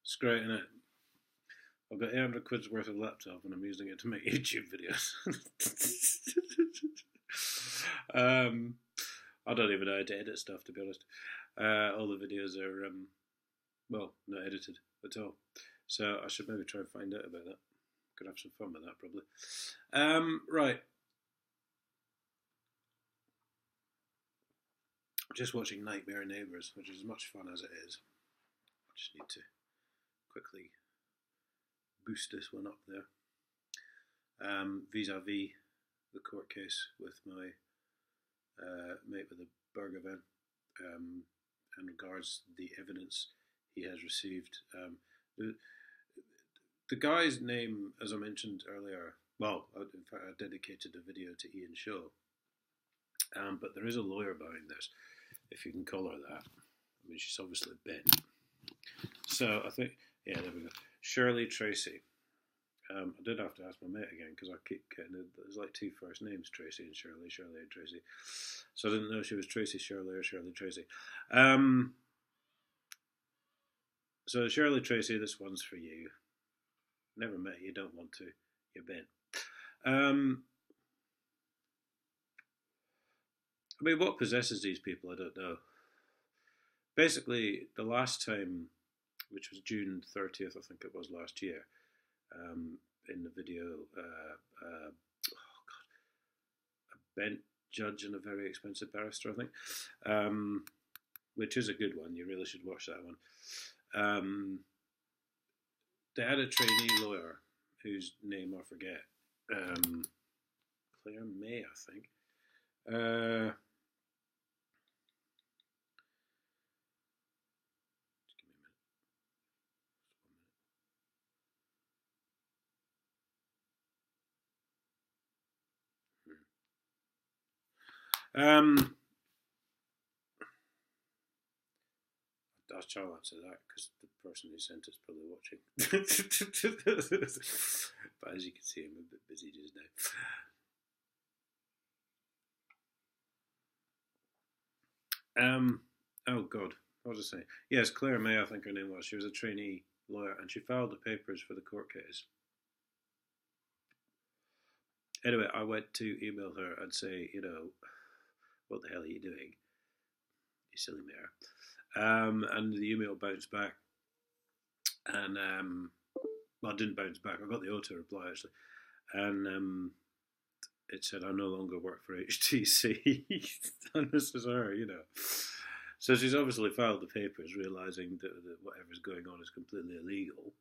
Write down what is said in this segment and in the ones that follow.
It's great, isn't it? I've got 800 quid's worth of laptop and I'm using it to make YouTube videos. I don't even know how to edit stuff, to be honest. All the videos are, well, not edited at all. So I should maybe try and find out about that. Could have some fun with that, probably. Right. Just watching Nightmare Neighbours, which is as much fun as it is. I just need to quickly boost this one up there. Vis-a-vis the court case with my mate with the burger van, and regards the evidence he has received. The guy's name, as I mentioned earlier, well, in fact, I dedicated a video to Ian Shaw, but there is a lawyer behind this, if you can call her that. I mean, she's obviously bent. So I think, yeah, there we go. Shirley Tracey. I did have to ask my mate again because I keep getting it. There's like two first names, Tracy and Shirley, Shirley and Tracy. So I didn't know if she was Tracy Shirley or Shirley Tracey. So Shirley Tracey, this one's for you. Never met you, don't want to. You're bent. I mean, what possesses these people, I don't know. Basically, the last time, which was June 30th, I think it was last year, in the video, a bent judge and a very expensive barrister, I think, which is a good one. You really should watch that one. They had a trainee lawyer whose name I forget. Claire May, I think. Just give me a minute. I'll try to answer that because the person who sent it's probably watching. But as you can see, I'm a bit busy just now. Oh God, what was I saying? Yes, Claire May, I think her name was. She was a trainee lawyer and she filed the papers for the court case. Anyway, I went to email her and say, you know, what the hell are you doing? You silly mare. And the email bounced back. And, well, it didn't bounce back. I got the auto reply, actually. And it said, I no longer work for HDC. And this is her, you know. So she's obviously filed the papers, realising that whatever's going on is completely illegal.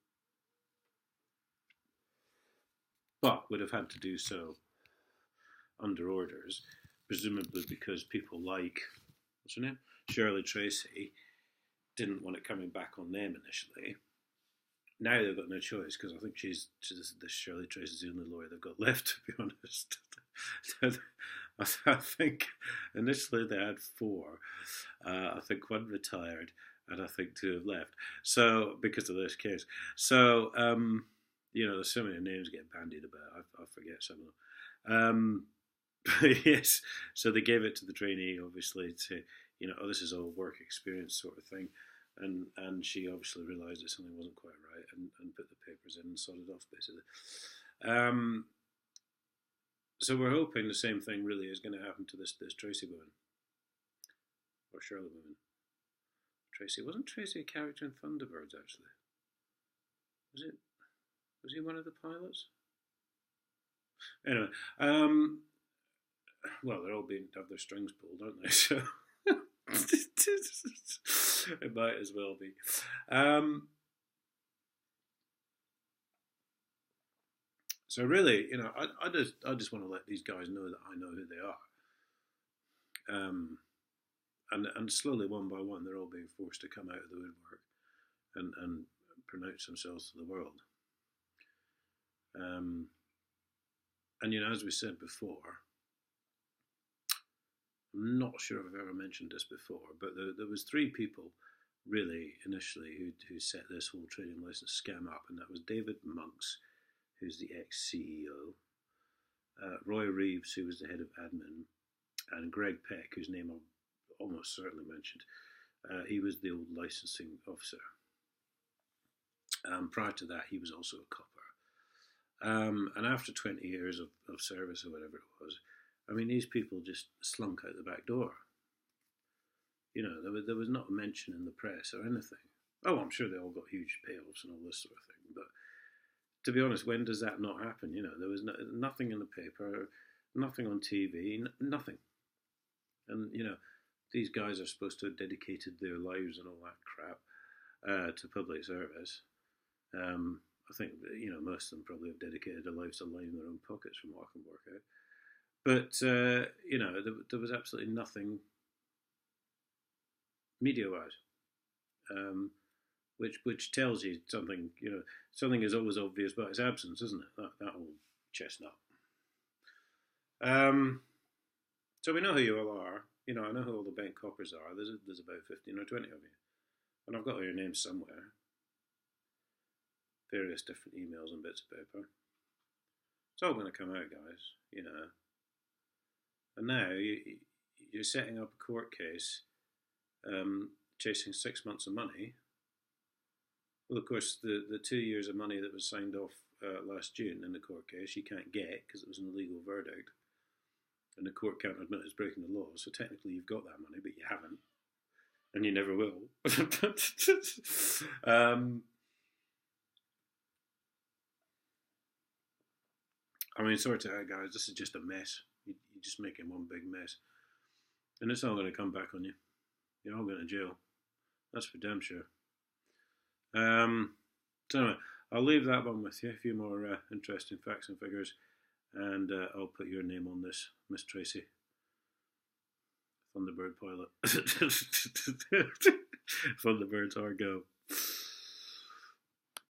But would have had to do so under orders, presumably because people like, what's her name? Shirley Tracey didn't want it coming back on them initially. Now they've got no choice because I think she's this Shirley Tracey's the only lawyer they've got left, to be honest. I think initially they had four. I think one retired and I think two have left. So because of this case, so you know, there's so many names get bandied about. I forget some of them. But yes, so they gave it to the trainee, obviously, to, you know, oh, this is all work experience sort of thing. And she obviously realised that something wasn't quite right and put the papers in and sorted off, basically. So we're hoping the same thing really is going to happen to this Tracy woman. Or Shirley woman. Tracy. Wasn't Tracy a character in Thunderbirds, actually? Was he one of the pilots? Anyway, well, they're all being have their strings pulled, aren't they? So it might as well be. So really, you know, I just want to let these guys know that I know who they are. And slowly, one by one, they're all being forced to come out of the woodwork and pronounce themselves to the world. And you know, as we said before, I'm not sure if I've ever mentioned this before, but there was three people really initially who set this whole trading license scam up, and that was David Monks, who's the ex-CEO, Roy Reeves, who was the head of admin, and Greg Peck, whose name I've almost certainly mentioned. He was the old licensing officer. Prior to that, he was also a copper. And after 20 years of service or whatever it was, I mean, these people just slunk out the back door. You know, there was not a mention in the press or anything. Oh, I'm sure they all got huge payoffs and all this sort of thing. But to be honest, when does that not happen? You know, there was nothing in the paper, nothing on TV, nothing. And, you know, these guys are supposed to have dedicated their lives and all that crap to public service. I think, you know, most of them probably have dedicated their lives to lining their own pockets from what I can work out. But, you know, there was absolutely nothing media-wise, which tells you something, you know, something is always obvious but its absence, isn't it? That old chestnut. So we know who you all are. You know, I know who all the bent coppers are. There's about 15 or 20 of you. And I've got all your names somewhere. Various different emails and bits of paper. It's all going to come out, guys, you know. And now you're setting up a court case, chasing 6 months of money. Well, of course, the 2 years of money that was signed off last June in the court case, you can't get because it was an illegal verdict. And the court can't admit it's breaking the law. So technically you've got that money, but you haven't. And you never will. I mean, sort it out, guys. This is just a mess. You're just making one big mess. And it's all going to come back on you. You're all going to jail. That's for damn sure. So anyway, I'll leave that one with you. A few more interesting facts and figures. And I'll put your name on this, Miss Tracey. Thunderbird pilot. Thunderbirds are go.